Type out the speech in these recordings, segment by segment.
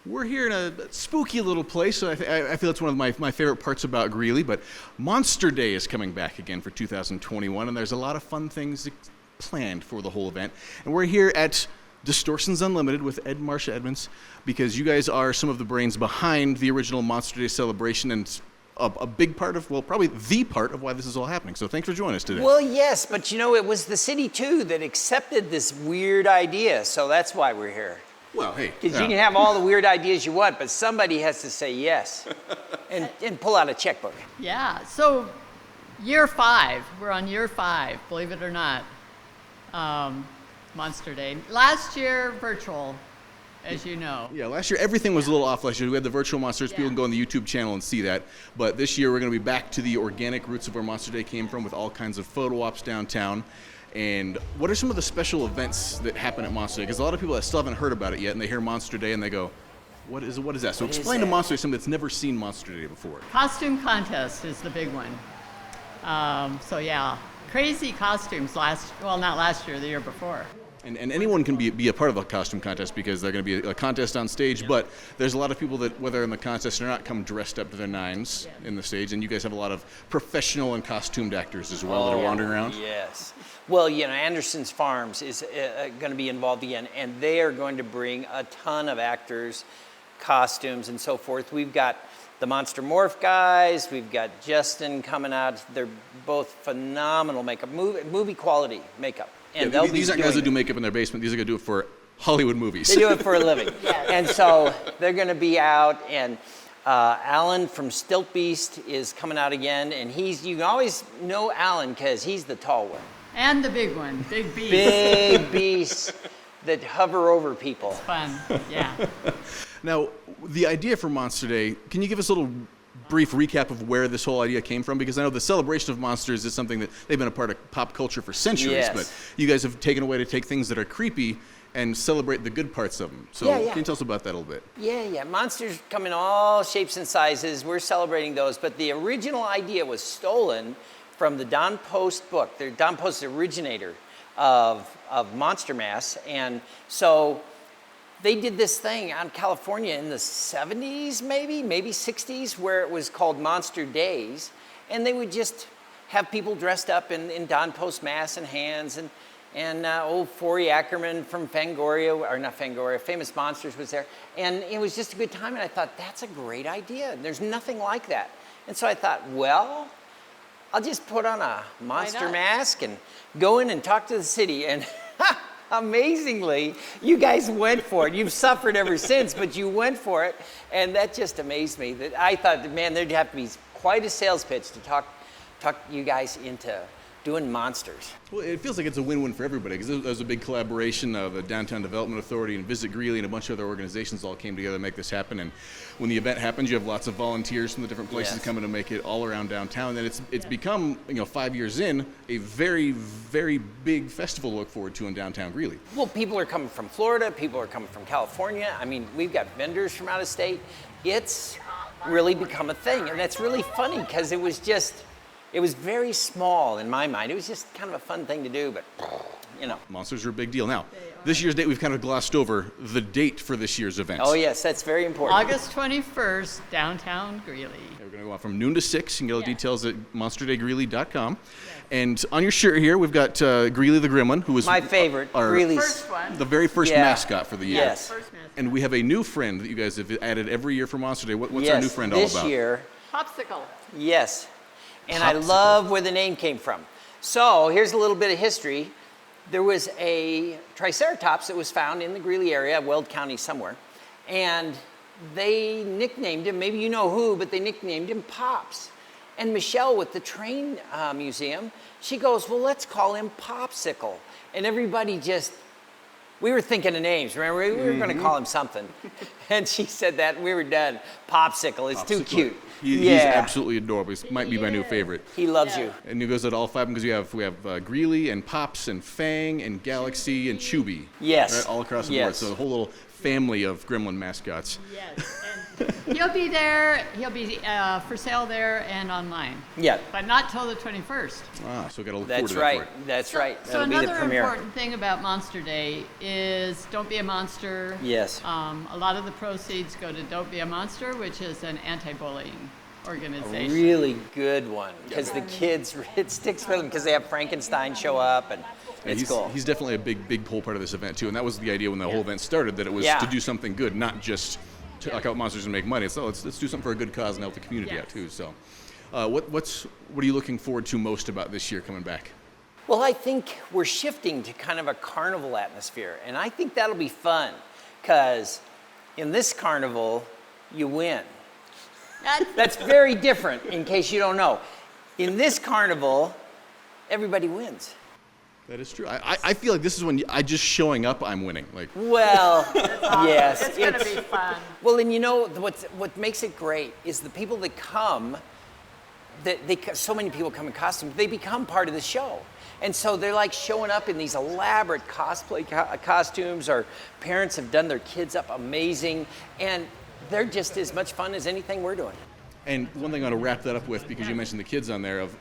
We're here in a spooky little place. So I feel it's one of my favorite parts about Greeley, but Monster Day is coming back again for 2021, and there's a lot of fun things planned for the whole event. And we're here at Distortions Unlimited with Ed and Marsha Edmunds because you guys are some of the brains behind the original Monster Day celebration and a big part of, well, probably the part of why this is all happening. So thanks for joining us today. Well, yes, but you know, it was the city too that accepted this weird idea, so that's why we're here. Well, hey. Because you can have all the weird ideas you want, but somebody has to say yes and pull out a checkbook. Yeah, so year 5, we're on year 5, believe it or not, Monster Day. Last year, virtual, as you know. Yeah, last year everything was a little off last year. We had the virtual monsters. People can go on the YouTube channel and see that. But this year we're going to be back to the organic roots of where Monster Day came from with all kinds of photo ops downtown. And what are some of the special events that happen at Monster Day? Because a lot of people that still haven't heard about it yet, and they hear Monster Day and they go, what is that? So explain to Monster Day something that's never seen Monster Day before. Costume contest is the big one. So yeah, crazy costumes not last year, the year before. And anyone can be a part of a costume contest because they're going to be a contest on stage, but there's a lot of people that, whether in the contest or not, come dressed up to their nines in the stage, and you guys have a lot of professional and costumed actors as well that are wandering around. Yes. Well, you know, Anderson's Farms is going to be involved again, and they are going to bring a ton of actors, costumes, and so forth. We've got the Monster Morph guys, we've got Justin coming out. They're both phenomenal makeup, movie quality makeup. And these aren't guys that do makeup in their basement. These are going to do it for Hollywood movies. They do it for a living. And so they're going to be out, and Alan from Stilt Beast is coming out again, and you can always know Alan because he's the tall one. And the big one, Big Beast. Big beasts that hover over people. It's fun, yeah. Now, the idea for Monster Day, can you give us a little brief recap of where this whole idea came from? Because I know the celebration of monsters is something that they've been a part of pop culture for centuries, but you guys have taken a way to take things that are creepy and celebrate the good parts of them. So can you tell us about that a little bit? Yeah. Monsters come in all shapes and sizes. We're celebrating those, but the original idea was stolen from the Don Post book. Don Post is the originator of Monster Mass, and so they did this thing out in California in the 70s, maybe 60s, where it was called Monster Days, and they would just have people dressed up in Don Post masks and hands, and old Forey Ackerman from Famous Monsters was there, and it was just a good time, and I thought, that's a great idea. There's nothing like that. And so I thought, well, I'll just put on a monster mask and go in and talk to the city, and amazingly, you guys went for it. You've suffered ever since, but you went for it, and that just amazed me. That I thought, man, there'd have to be quite a sales pitch to talk you guys into doing monsters. Well, it feels like it's a win-win for everybody because there was a big collaboration of the Downtown Development Authority and Visit Greeley and a bunch of other organizations all came together to make this happen. And when the event happens, you have lots of volunteers from the different places coming to make it all around downtown. And it's become, 5 years in, a very, very big festival to look forward to in downtown Greeley. Well, people are coming from Florida, people are coming from California. I mean, we've got vendors from out of state. It's really become a thing, and that's really funny because it was very small in my mind. It was just kind of a fun thing to do, but, Monsters are a big deal. Now, this year's date, we've kind of glossed over the date for this year's event. Oh, yes, that's very important. August 21st, downtown Greeley. We're going to go out from noon to 6. You can get all the details at monsterdaygreeley.com. And on your shirt here, we've got Greeley the Gremlin, who was my favorite, Greeley's the very first mascot for the year. Yes. And we have a new friend that you guys have added every year for Monster Day. What's our new friend all about? This year. Popcislce. Yes. And Popcislce. I love where the name came from. So here's a little bit of history. There was a Triceratops that was found in the Greeley area, Weld County somewhere, and they nicknamed him, maybe you know who, but they nicknamed him Pops. And Michelle with the Train Museum, she goes, well, let's call him Popcislce. And everybody we were thinking of names, remember? We were going to call him something. And she said that, and we were done. Popcislce, it's too cute. He's absolutely adorable. He might be my new favorite. He loves you. And he goes at all 5 because we have Greeley and Pops and Fang and Galaxy and Chubby. Yes. Right, all across the board. So the whole little family of gremlin mascots. Yes, He'll be there. He'll be for sale there and online. Yeah. But not till the 21st. So we got to look forward That's to that right. for it. That's right. So That'll be the another premiere. important thing about Monster Day is don't be a monster. Yes. A lot of the proceeds go to Don't Be a Monster, which is an anti-bullying organization. Really good one, because the kids, it sticks with them because they have Frankenstein show up, and it's cool. He's definitely a big pull part of this event too, and that was the idea when the whole event started, that it was Yeah. to do something good, not just to knock out monsters and make money. So let's do something for a good cause and help the community Yes. out too. So, what are you looking forward to most about this year coming back? Well, I think we're shifting to kind of a carnival atmosphere, and I think that'll be fun, because in this carnival, you win. That's very different, in case you don't know. In this carnival, everybody wins. That is true. I feel like this is when just showing up, I'm winning. Like, Well, yes. It's going to be fun. Well, and you know, what makes it great is the people that come, so many people come in costumes, they become part of the show. And so they're like showing up in these elaborate cosplay costumes, or parents have done their kids up amazing, and they're just as much fun as anything we're doing. and one thing I want to wrap that up with, because you mentioned the kids on there, of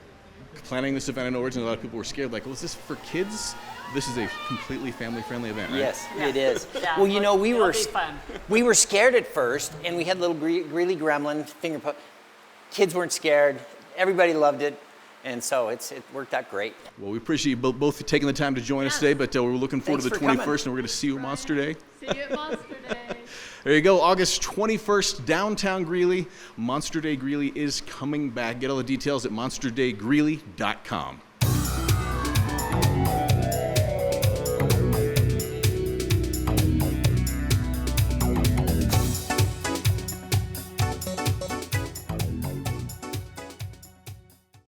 planning this event in Origin, a lot of people were scared, like, well, is this for kids? This is a completely family-friendly event, right? Yes, it is. Yeah, Well, you know, it'll be fun. we were scared at first, and we had little Greeley Gremlin finger pup. Kids weren't scared. Everybody loved it, and so it worked out great. Well, we appreciate you both taking the time to join us Yeah. today, but we're looking forward Thanks to the for 21st, coming. and we're going to see you at Monster Day. See you at Monster Day. There you go, August 21st, downtown Greeley. Monster Day Greeley is coming back. Get all the details at monsterdaygreeley.com.